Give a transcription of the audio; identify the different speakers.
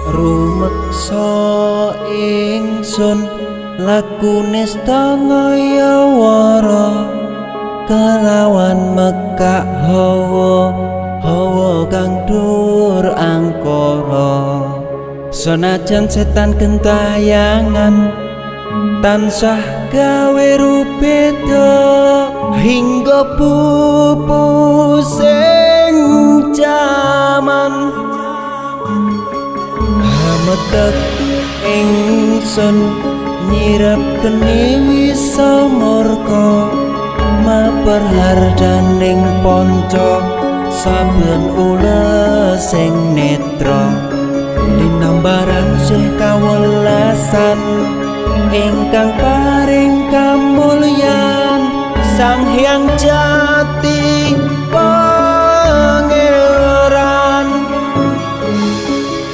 Speaker 1: Rumeksa ingsun lakune stangaya wara kelawan mekak hawa kang dur angkara senajan setan gentayangan tansah gawe rupeda hingga pupusing jaman hametek ingsun nyirap geni wisa murka maperhardaning panca saben ula sing netra linambaran sih kawelasan ingkang paring kamulyan Sang Hyang Jati